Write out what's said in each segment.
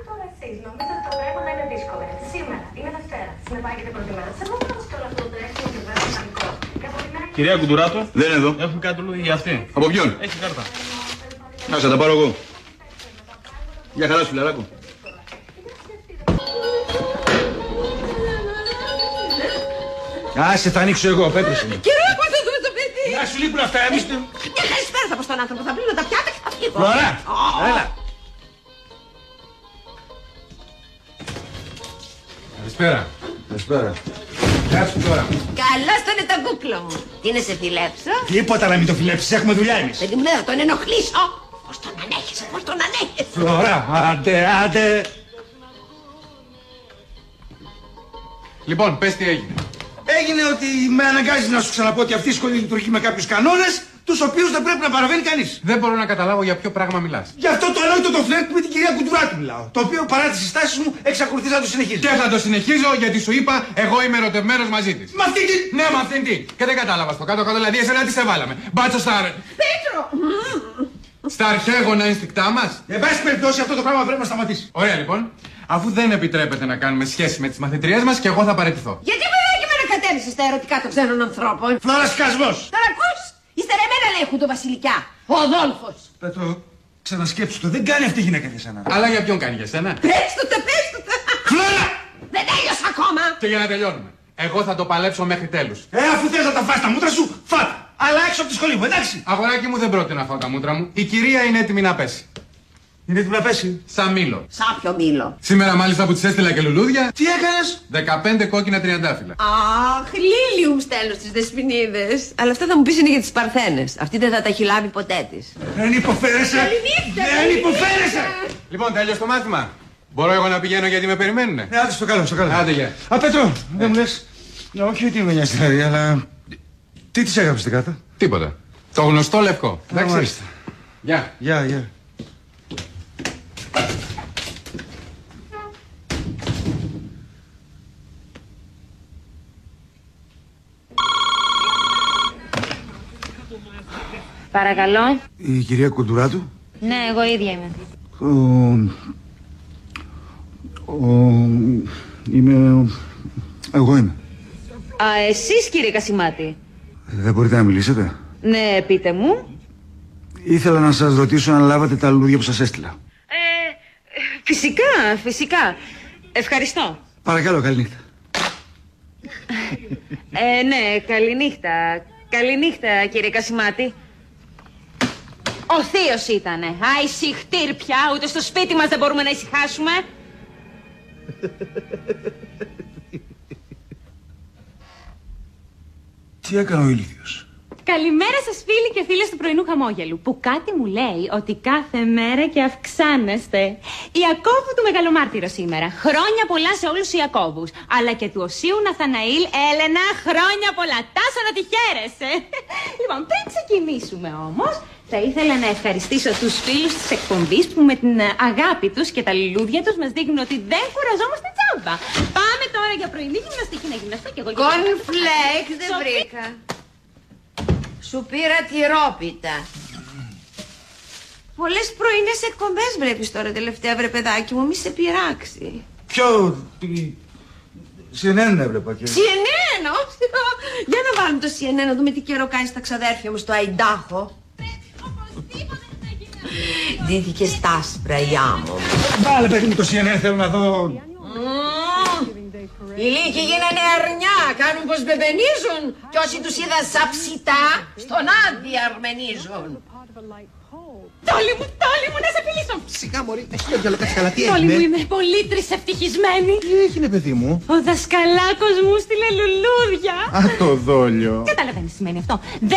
τώρα εσείς νομίζετε ότι τα πράγματα είναι δύσκολα. Σήμερα είναι Δευτέρα. Συνεπάγεται πρώτη μέρα. Σε μόνο και όλα αυτό το έξω και βέβαια μηχανικό. Κυρία Κουντουράτο, δεν είναι εδώ. Έχουν κάτι για αυτή. Από ποιον? Έχει κάρτα. Άσε, τα πάρω εγώ. Για χαρά σου, φιλαράκο. Άσε, θα ανοίξω εγώ, Πέτρος. Κυρία, πώς θα δούμε το παιδί? Να σου λείπουν αυτά, εμείς... Μια καλησπέρα θα πω στον άνθρωπο, θα πλύνω τα πιάτα και θα φύγω. Φλωρά, έλα. Καλησπέρα. Καλησπέρα. Γεια σου τώρα. Καλώς τον είναι το κούκλο μου. Τι να σε φιλέψω? Τίποτα να μην το φιλέψεις, έχουμε δουλειά εμείς. Παιδί μου, δεν θα τον ενοχλήσω. Πώς τον ανέχεσαι, πώς τον ανέχεσαι. Φλωρά, άντε. Λοιπόν, πες τι έγινε. Έγινε ότι με αναγκάζει να σου ξαναπώ ότι αυτή η σχολή λειτουργεί με κάποιους κανόνες, τους οποίους δεν πρέπει να παραβαίνει κανείς. Δεν μπορώ να καταλάβω για ποιο πράγμα μιλάς. Γι' αυτό το ανόητο το φλερτ με την κυρία Κουντουράτου μιλάω. Το οποίο παρά τις συστάσεις μου εξακολουθείς να το συνεχίζεις. Και θα το συνεχίζω γιατί σου είπα εγώ είμαι ερωτευμένος μαζί της. Μα αυτή τι! Ναι, με αυτήν τι. Και δεν κατάλαβα στο κάτω-κάτω, δηλαδή εσένα τι σε βάλαμε. Μπάτσο Πέτρο! Στα αρχαίγωνα ένστικτά μας. Εν πάση περιπτώσει αυτό το πράγμα πρέπει να σταματήσει. Ωραία λοιπόν. Αφού δεν επιτρέπεται να κάνουμε σχέση με τις μαθητριές μας και εγώ θα παραιτηθώ. Γιατί παιδάκι με να κατέβησες στα ερωτικά των ξένων ανθρώπων? Φλόρα σκασμός. Τώρα ακούς, ύστερα εμένα λέει έχουν το βασιλικιά. Ο Αδόλφος. Πέτρο, ξανασκέψου το, δεν κάνει αυτή η γυναίκα για σένα. Αλλά για ποιον κάνει για σένα? Πες του τα. Φλόρα! Δεν τέλειωσα ακόμα. Και για να τελειώνουμε. Εγώ θα το παλέψω μέχρι τέλους. Αφού θες να τα φας τα μούτρα σου, φάτα. Αλλά έξω από τη σχολή μου, εντάξει. Αγοράκι μου δεν πρόκειται να φάω τα μούτρα μου. Η κυρία είναι έτοιμη να πέσει. Είναι έτοιμη να πέσει. Σαν μήλο. Σάπιο μήλο. Σήμερα μάλιστα που της έστειλα και λουλούδια. Τι έκανες? 15 κόκκινα τριαντάφυλλα. Αχ, λίλιου στέλνω στις δεσποινίδες. Αλλά αυτά θα μου πεις είναι για τις Παρθένες. Αυτή δεν θα τα έχει λάβει ποτέ της. Δεν υποφέρεσαι. Δεν υποφέρεσαι. Λοιπόν, τέλειος το μάθημα. Μπορώ εγώ να πηγαίνω γιατί με περιμένουνε? Ναι, άντε στο καλό, στο καλό. Άντε, γεια. Πέτρο, δεν μου λες. Όχι ότι με νοιάζει δηλαδή, αλλά. Τι της έγραψες την κάρτα? Τίποτα. Το γνωστό λευκό. Εντάξει. Μάλιστα. Γεια. Γεια. Παρακαλώ. Η κυρία Κουντουράτου. Ναι, εγώ ίδια είμαι. Εγώ είμαι. Α, εσείς κύριε Κασιμάτη? Δεν μπορείτε να μιλήσετε? Ναι, πείτε μου. Ήθελα να σας ρωτήσω αν λάβατε τα λουλούδια που σας έστειλα. Φυσικά. Ευχαριστώ. Παρακαλώ, καληνύχτα. Ναι, καληνύχτα. Καληνύχτα κύριε Κασιμάτη. Ο θείος ήτανε. Αϊσυχτήρ πια, ούτε στο σπίτι μας δεν μπορούμε να ησυχάσουμε. Τι έκανε ο ηλίθιος? Καλημέρα σας φίλοι και φίλες του πρωινού χαμόγελου, που κάτι μου λέει ότι κάθε μέρα και αυξάνεστε. Ιακώβου του Μεγαλομάρτυρο σήμερα. Χρόνια πολλά σε όλους τους Ιακώβους. Αλλά και του Οσίου Ναθαναήλ Έλενα, χρόνια πολλά. Τάσο να τη χαίρεσαι. Λοιπόν, πριν ξεκινήσουμε όμως, θα ήθελα να ευχαριστήσω τους φίλους της εκπομπής που με την αγάπη τους και τα λουλούδια τους μας δείχνουν ότι δεν κουραζόμαστε τσάμπα. Πάμε τώρα για πρωινή γυμναστική να γυμναστώ κι εγώ. Κονφλέκ δεν βρήκα. Σου πήρα τυρόπιτα. Πολλές πρωινές εκπομπές βλέπεις τώρα τελευταία, βρε παιδάκι μου, μη σε πειράξει. Ποιο... CNN έβλεπα και... CNN, για να βάλουμε το CNN να δούμε τι καιρό κάνει στα ξαδέρφια μου στο Αϊντάχο. Ντύθηκε στα άσπρα η άμμο. Βάλε παιδί μου το CNN, θέλω να δω... Οι λύκοι γίνανε αρνιά, κάνουν πως μπεμπενίζουν. Κι όσοι τους είδαν σαν ψητά, στον άδεια αρμενίζουν. Τόλι μου, να σε φιλήσω. Σιγά μωρή, έχει το διάλογο, κάτσε καλά, τι Τόλι μου, έγινε? είμαι πολύ τρισευτυχισμένη. Τι έγινε παιδί μου? Ο δασκαλάκος μου στείλε λουλούδια. Α, το δόλιο. Καταλαβαίνεις τι σημαίνει αυτό. 15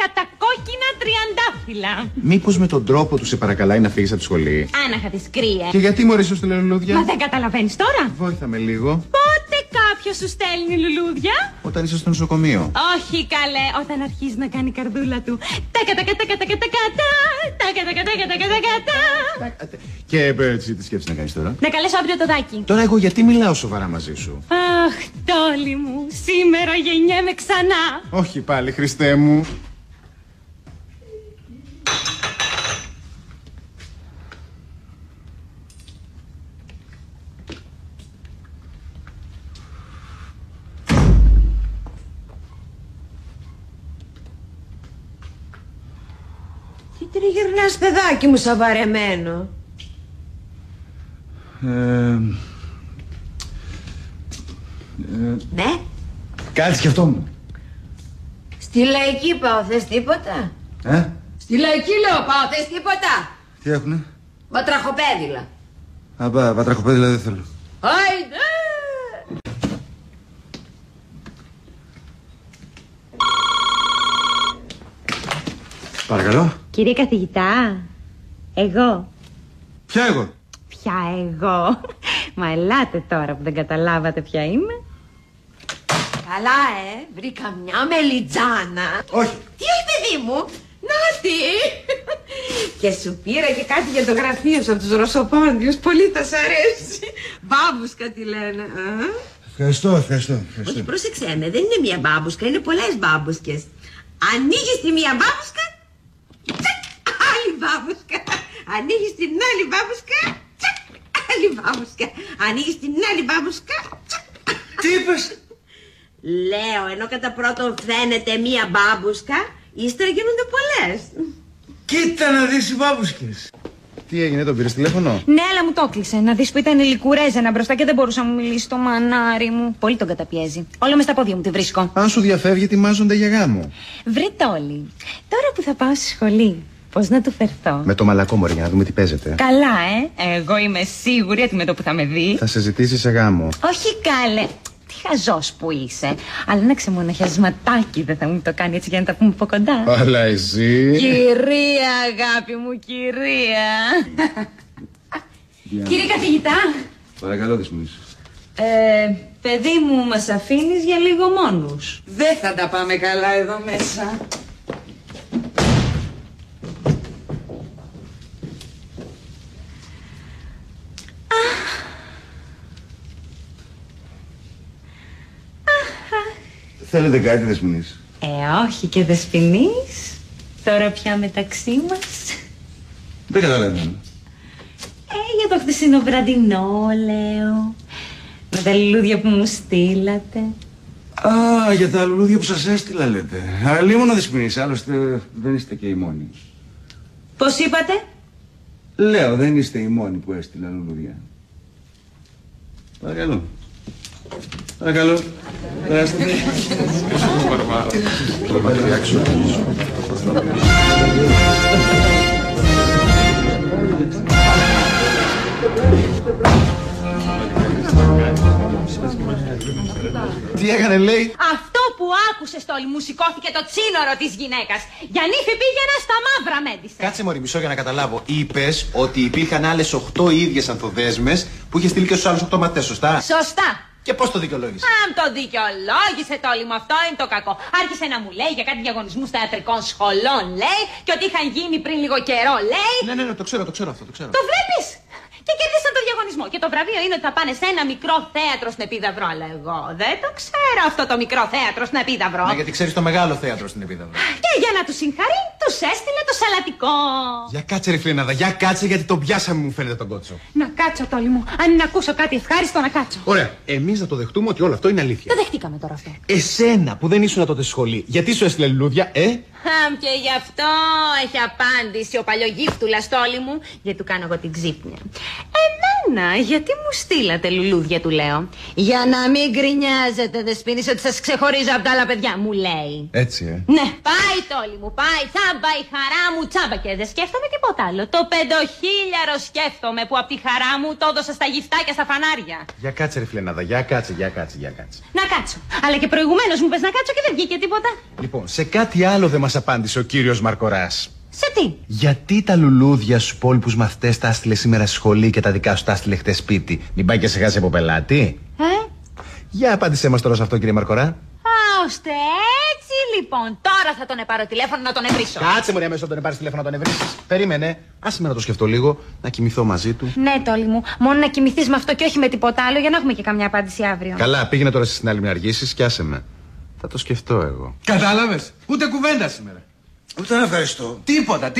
κατακόκκινα τριαντάφυλλα. Μήπως με τον τρόπο του σε παρακαλάει να φύγεις από τη σχολή? Άναχα της κρύε. Και γιατί μωρή σου στείλε λουλούδια? Μα δεν καταλαβαίνεις τώρα. Βόηθα με λίγο. Πότε κάποιος σου στέλνει λουλούδια? Όταν είσαι στο νοσοκομείο. Όχι καλέ, όταν αρχίζει να κάνει καρδούλα του. Και τι σκέφτεσαι να κάνεις τώρα? Να καλέσω αύριο το Δάκη. Τώρα εγώ γιατί μιλάω σοβαρά μαζί σου? Αχ, Τόλι μου, σήμερα γεννιέμαι ξανά. Όχι πάλι, Χριστέ μου. Τριγυρνάς, παιδάκι μου, σαβαρεμένο. Ναι. Κάτι σκεφτόμουν. Στη Λαϊκή πάω, θες τίποτα? Στη Λαϊκή λέω πάω, θες τίποτα? Τι έχουνε? Βατραχοπέδιλα. Βατραχοπέδιλα δεν θέλω. Άιντε! Παρακαλώ. Κύριε καθηγητά, εγώ. Ποια εγώ? Ποια εγώ? Μα ελάτε τώρα που δεν καταλάβατε ποια είμαι. Καλά, βρήκα μια μελιτζάνα. Όχι. Τι όχι, παιδί μου? Νάτι! Και σου πήρα και κάτι για το γραφείο σου από τους Ρωσοπόντιους. Πολύ θα σ' αρέσει. Μπάμπουσκα τη λένε. Ευχαριστώ. Όχι, πρόσεξε με, δεν είναι μία μπάμπουσκα, είναι πολλές μπάμπουσκες. Ανοίγεις τη μία μπάμπουσκα, τσακ, άλλη μπάμπουσκα. Ανοίγεις την άλλη μπάμπουσκα, τσακ, άλλη μπάμπουσκα. Ανοίγεις την άλλη μπάμπουσκα, τσακ. Τι είπες? Λέω, ενώ κατά πρώτον φαίνεται μία μπάμπουσκα, ύστερα γίνονται πολλές. Κοίτα να δεις οι μπάμπουσκες. Τι έγινε, τον πήρες τηλέφωνο? Ναι, αλλά μου το έκλεισε. Να δεις που ήταν λικουρέζενα μπροστά και δεν μπορούσα να μου μιλήσει το μανάρι μου. Πολύ τον καταπιέζει. Όλο μες στα πόδια μου τη βρίσκω. Αν σου διαφεύγει, ετοιμάζονται για γάμο. Βρε Τόλι, τώρα που θα πάω στη σχολή, πώς να του φερθώ? Με το μαλακό μωρή, για να δούμε τι παίζεται. Καλά, Εγώ είμαι σίγουρη ότι με το που θα με δει. Θα σε ζητήσει σε γάμο. Όχι καλέ. Τι χαζός που είσαι. Αλλά ένα ξεμοναχιασματάκι δεν θα μου το κάνει έτσι για να τα πούμε από κοντά. Αλλά εσύ. Κυρία, αγάπη μου, κυρία. Κύριε καθηγητά. Παρακαλώ, Δεσποινής. Παιδί μου, μας αφήνεις για λίγο μόνους? Δεν θα τα πάμε καλά εδώ μέσα. Θέλετε κάτι, Δεσποινής? Όχι και Δεσποινής. Τώρα πια μεταξύ μας. Δεν καταλαβαίνω. Για το χθεσινό βραδινό, λέω. Με τα λουλούδια που μου στείλατε. Α, για τα λουλούδια που σας έστειλα λέτε. Αλίμονο, Δεσποινής, άλλωστε δεν είστε και οι μόνοι. Πώς είπατε? Λέω, δεν είστε οι μόνοι που έστειλα λουλούδια. Παρακαλώ. Παρακαλώ. Περάστε. Τι έκανε, λέει? Αυτό που άκουσες, Τόλι, μου σηκώθηκε το τσίνορο της γυναίκας. Για νύφη πήγαινα, στα μαύρα μέντισε. Κάτσε μωρή, μισό για να καταλάβω. Είπες ότι υπήρχαν άλλες 8 ίδιες ανθοδέσμες που είχε στείλει και στους άλλους 8 μαθητές, σωστά? Σωστά. Και πώς το δικαιολόγησε? Αν το δικαιολόγησε, Τόλι μου, αυτό είναι το κακό. Άρχισε να μου λέει για κάτι διαγωνισμούς θεατρικών σχολών, λέει, και ότι είχαν γίνει πριν λίγο καιρό, λέει. Ναι, το ξέρω αυτό, το ξέρω. Το βλέπεις? Και κερδίσαν το διαγωνισμό. Και το βραβείο είναι ότι θα πάνε σε ένα μικρό θέατρο στην Επίδαυρο. Αλλά εγώ δεν το ξέρω αυτό το μικρό θέατρο στην Επίδαυρο. Ναι, γιατί ξέρεις το μεγάλο θέατρο στην Επίδαυρο. Και για να του συγχαρεί, του έστειλε το σαλατικό. Για κάτσε, ρε Φλίναδα, για κάτσε, γιατί τον πιάσαμε, μου φαίνεται τον κότσο. Να κάτσω, Τόλι μου. Αν είναι να ακούσω κάτι ευχάριστο, να κάτσω. Ωραία, εμείς να το δεχτούμε ότι όλο αυτό είναι αλήθεια. Το δεχτήκαμε τώρα αυτό. Εσένα που δεν ήσουν τότε στη σχολή, γιατί σου έστειλε λουλούδια, Και γι' αυτό έχει απάντηση ο παλιογύφτουλας, Τόλι μου, γιατί του κάνω εγώ την ξύπνια. Εμένα, γιατί μου στείλατε λουλούδια, του λέω. Για να μην γκρινιάζετε, Δεσποινής, ότι σας ξεχωρίζω από τα άλλα παιδιά, μου λέει. Έτσι, Ναι, πάει, Τόλι μου, πάει, τσάμπα η χαρά μου, τσάμπα, και δεν σκέφτομαι τίποτα άλλο. Το 5.000 σκέφτομαι που από τη χαρά μου το έδωσα στα γυφτάκια, στα φανάρια. Για κάτσε, ρε Φλέναδα, για κάτσε. Να κάτσω. Αλλά και προηγουμένως μου πες να κάτσω και δεν βγήκε τίποτα. Λοιπόν, σε κάτι άλλο δεν μας απάντησε ο κύριος Μαρκοράς. Σε τι? Γιατί τα λουλούδια στους υπόλοιπους μαθητές τα έστειλε σήμερα στη σχολή και τα δικά σου τα έστειλε χτες σπίτι? Μην πάει και σε χάσει από πελάτη. Για απάντησέ μας τώρα σε αυτό, κύριε Μαρκορά. Ώστε έτσι λοιπόν. Τώρα θα τον πάρω τηλέφωνο να τον ευρύσω. Κάτσε μωρή, αμέσως να τον πάρεις τηλέφωνο να τον ευρύσεις. Περίμενε. Άσε με να το σκεφτώ λίγο, να κοιμηθώ μαζί του. Ναι, Τόλι μου. Μόνο να κοιμηθείς με αυτό και όχι με τίποτα άλλο, για να έχουμε και καμιά απάντηση αύριο. Καλά, πήγαινε τώρα στην άλλη να αργήσεις και άσε με. Θα το σκεφτώ εγώ. Κατάλαβες? Ούτε κουβέντα σήμερα. Ούτε να ευχαριστώ. Τίποτα.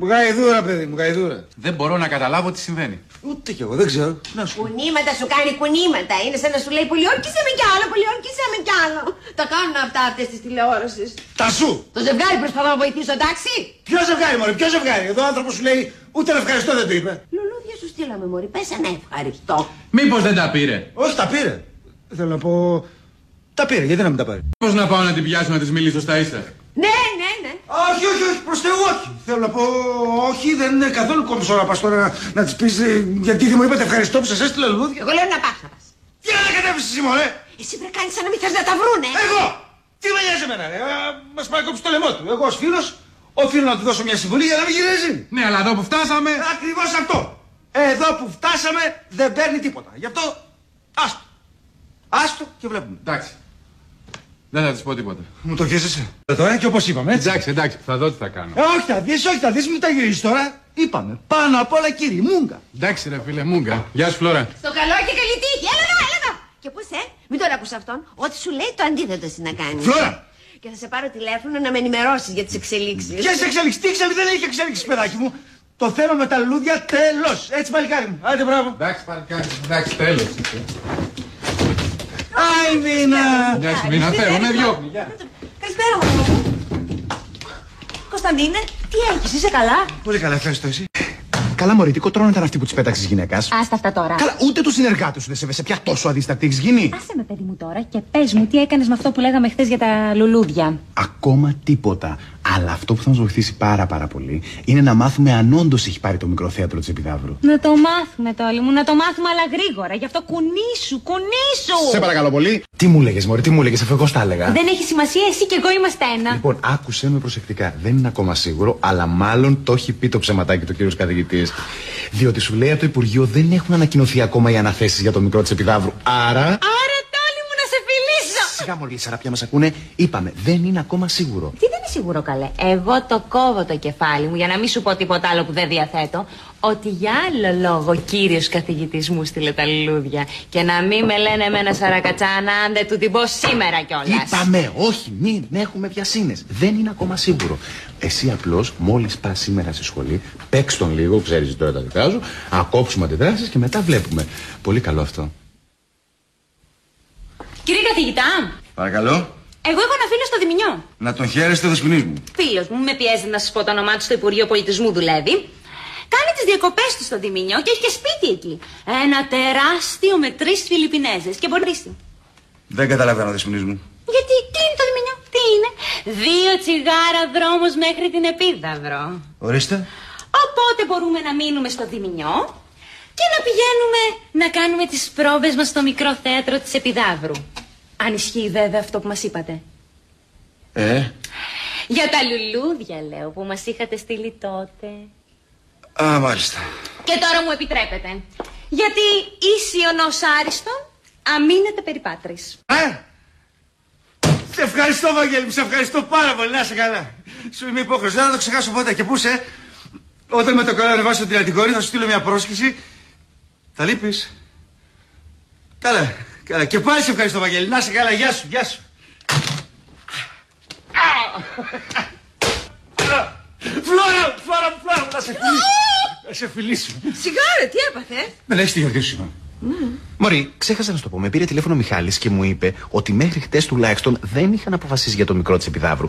Μου γαϊδούρα, παιδί μου, γαϊδούρα. Δεν μπορώ να καταλάβω τι συμβαίνει. Ούτε κι εγώ, δεν ξέρω. Να σου. Κουνήματα σου κάνει κουνήματα. Είναι σαν να σου λέει πολιόρκησε με κι άλλο, πολιόρκησε με κι άλλο. Τα κάνουν αυτά αυτές τις τηλεόρασεις. Τα σου! Το ζευγάρι προσπαθώ να βοηθήσω, εντάξει. Ποιο ζευγάρι, μωρέ, ποιο ζευγάρι. Εδώ ο άνθρωπος σου λέει ούτε να ευχαριστώ δεν το είπε. Λουλούδια σου στείλαμε, μωρή, πες ένα ευχαριστώ. Μήπως δεν τα πήρε. Όχι, τα πήρε. Θέλω να πω. Τα πήρε, γιατί να μην τα πάρει. Μήπως να πάω να την πιάσω να της μιλήσω στα ίσα. Ναι, ναι, ναι. Όχι, όχι, όχι, προς Θεού, όχι. Θέλω να πω, όχι, δεν είναι καθόλου κόμψο να πας τώρα να της πεις γιατί δεν μου είπατε ευχαριστώ που σας έστειλα λουλούδια. Εγώ λέω να πας, να πας. Τι να κατέβεις εσύ, μωρέ. Εσύ πρέπει να κάνεις σαν να μην θες να τα βρούνε. Εγώ! Τι με νοιάζει εμένα, ρε. Μας πάει κόψει το λαιμό του. Εγώ ως φίλος οφείλω να του δώσω μια συμβουλή για να μην γυρίζει. Ναι, αλλά εδώ που φτάσαμε. Ακριβώς αυτό. Εδώ που φτάσαμε δεν παίρνει τίποτα. Γι' αυτό άστο. Άστο και βλέπουμε. Εντάξει. Δεν θα της πω τίποτα. Μου το χέζεσαι. Τώρα και όπως είπαμε, έτσι. Εντάξει, εντάξει, θα δω τι θα κάνω. Όχι, θα δεις, μην τα γυρίσεις τώρα. Είπαμε, πάνω απ' όλα κύριε, μούγκα. Εντάξει, ρε φίλε, μούγκα. Γεια σου, Φλόρα. Στο καλό και καλή τύχη. Έλα εδώ, έλα εδώ. Και πώς, μην τον ακούς αυτόν. Ό,τι σου λέει το αντίθετο εσύ να κάνεις. Φλόρα! Και θα σε πάρω τηλέφωνο να με ενημερώσεις για τις εξελίξεις. Ποιες εξέλιξεις, τι εξέλιξεις, δεν έχει εξέλιξεις, παιδάκι μου. Το θέμα με τα λουλούδια τέλος. Έτσι, παλικάρι μου. Άντε, μπράβο. Εντάξει, παρικάρι, εντάξει, τέλος. Άι, Μίνα. Εντάξει, Μίνα, φεύγω, με διώχνει. Γεια. Καλησπέρα μου. Κωνσταντίνε, τι έχεις, είσαι καλά? Πολύ καλά, ευχαριστώ εσύ. Καλά, μωρή, τι κοτρόνα ήταν αυτή που τη πέταξε γυναίκα. Άστα αυτά τώρα. Καλά, ούτε του συνεργάτε σου δεν σέβεσαι πια τόσο αδίστακτη έχει γίνει. Άσε με, παιδί μου, τώρα και πες μου τι έκανες με αυτό που λέγαμε χθες για τα λουλούδια. Ακόμα τίποτα. Αλλά αυτό που θα μας βοηθήσει πάρα πολύ είναι να μάθουμε αν όντως έχει πάρει το μικρό θέατρο της Επιδαύρου. Να το μάθουμε, Τόλι μου, να το μάθουμε, αλλά γρήγορα. Γι' αυτό κουνήσου. Σε παρακαλώ πολύ. Τι μου λέγες, μωρή, τι μου λέγες, αφού εγώ στα έλεγα. Δεν έχει σημασία, εσύ και εγώ είμαστε ένα. Λοιπόν, άκουσέ με προσεκτικά. Δεν είναι ακόμα σίγουρο, αλλά μάλλον το έχει πει το ψεματάκι του κύριος καθηγητής. Διότι σου λέει από το Υπουργείο δεν έχουν ανακοινωθεί ακόμα οι αναθέσεις για το μικρό της Επιδαύρου. Άρα, Τόλι μου, να σε φιλήσω. σιγά μωρή, Σαραπιά, μας ακούνε. Είπαμε, δεν είναι ακόμα σίγουρο. Τι δεν είναι σίγουρο, καλέ. Εγώ το κόβω το κεφάλι μου για να μην σου πω τίποτα άλλο που δεν διαθέτω. Ότι για άλλο λόγο ο κύριος καθηγητής μου στείλε τα λουλούδια. Και να μην με λένε εμένα Σαρακατσάνα αν δεν του την πω σήμερα κιόλας. Είπαμε, όχι, μην έχουμε βιασύνες. Δεν είναι ακόμα σίγουρο. Εσύ απλώς μόλις πας σήμερα στη σχολή, παίξ' τον λίγο, ξέρεις τώρα τα δικά σου, ακόψουμε αντιδράσεις και μετά βλέπουμε. Πολύ καλό αυτό. Κύριε καθηγητά, Παρακαλώ. εγώ έχω ένα φίλο στο Δημηνιό. Να τον χαίρεστε, δεσποινής μου. Φίλος μου, με πιέζει να σας πω το όνομά του, στο Υπουργείο Πολιτισμού δουλεύει. Κάνει τις διακοπές του στο Δημηνιό και έχει και σπίτι εκεί. Ένα τεράστιο με 3 Φιλιππινέζες και μπορεί να ρίξει. Δεν καταλαβαίνω, δεσποινής μου. Γιατί, τι είναι το Δημηνιό, τι είναι? 2 τσιγάρα δρόμος μέχρι την Επίδαυρο. Ορίστε. Οπότε μπορούμε να μείνουμε στο Δημηνιό και να πηγαίνουμε να κάνουμε τις πρόβες μας στο μικρό θέατρο της Επιδαύρου. Αν ισχύει βέβαια αυτό που μας είπατε. Για τα λουλούδια λέω που μας είχατε στείλει τότε. Α, μάλιστα. Και τώρα μου επιτρέπετε. Γιατί ίσιον ως άριστον αμήνεται περί πάτρις. Σε ευχαριστώ, Βαγγέλη μου, σε ευχαριστώ πάρα πολύ. Να είσαι καλά. Σου είμαι υπόχρεος, δεν θα το ξεχάσω ποτέ. Και πού είσαι, όταν με το καλό ανεβάσω την Αττικόρη, θα σου στείλω μια πρόσκληση. Τα λείπεις. Καλά, καλά. Και πάλι σε ευχαριστώ, Βαγγέλη. Να είσαι καλά, γεια σου, γεια σου. Φλόρα, να σε φιλήσω. Να σε φιλήσω. Σιγάρε, τι έπαθε? Με λέει τη γιορτή σου σήμερα. Μωρή, ξέχασα να σου το πω. Με πήρε τηλέφωνο ο Μιχάλης και μου είπε ότι μέχρι χτες τουλάχιστον δεν είχαν αποφασίσει για το μικρό της Επιδαύρου.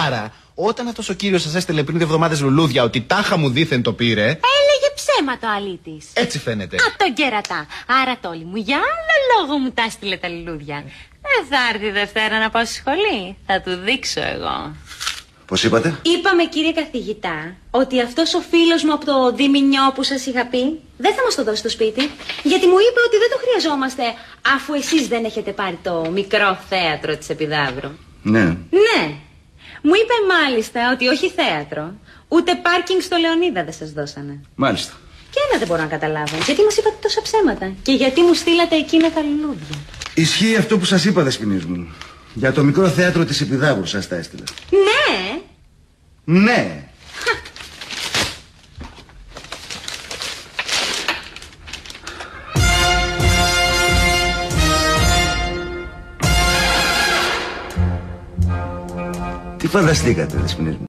Άρα, όταν αυτός ο κύριος σας έστελε πριν 2 εβδομάδες λουλούδια ότι τάχα μου δήθεν το πήρε. Έλεγε ψέμα το αλήτης. Έτσι φαίνεται. Α, τον κερατά. Άρα Τόλι μου, για άλλο λόγο μου τα έστειλε τα λουλούδια. Δεν θα έρθει Δευτέρα να πάω στη σχολή. Θα του δείξω εγώ. Πώς είπατε? Είπαμε, κύριε καθηγητά, ότι αυτός ο φίλος μου από το Δημηνιό που σας είχα πει δεν θα μας το δώσει στο σπίτι. Γιατί μου είπε ότι δεν το χρειαζόμαστε αφού εσείς δεν έχετε πάρει το μικρό θέατρο της Επιδαύρου. Ναι. Ναι. Μου είπε μάλιστα ότι όχι θέατρο, ούτε πάρκινγκ στο Λεωνίδα δεν σας δώσανε. Μάλιστα. Και ένα δεν μπορώ να καταλάβω. Γιατί μας είπατε τόσα ψέματα και γιατί μου στείλατε εκείνα τα λουλούδια. Ισχύει αυτό που σας είπα, δεσποινής μου. Για το μικρό θέατρο της Επιδαύρου σας τα έστειλα. Ναι. Ναι. Τι φανταστήκατε, δεσποινής μου?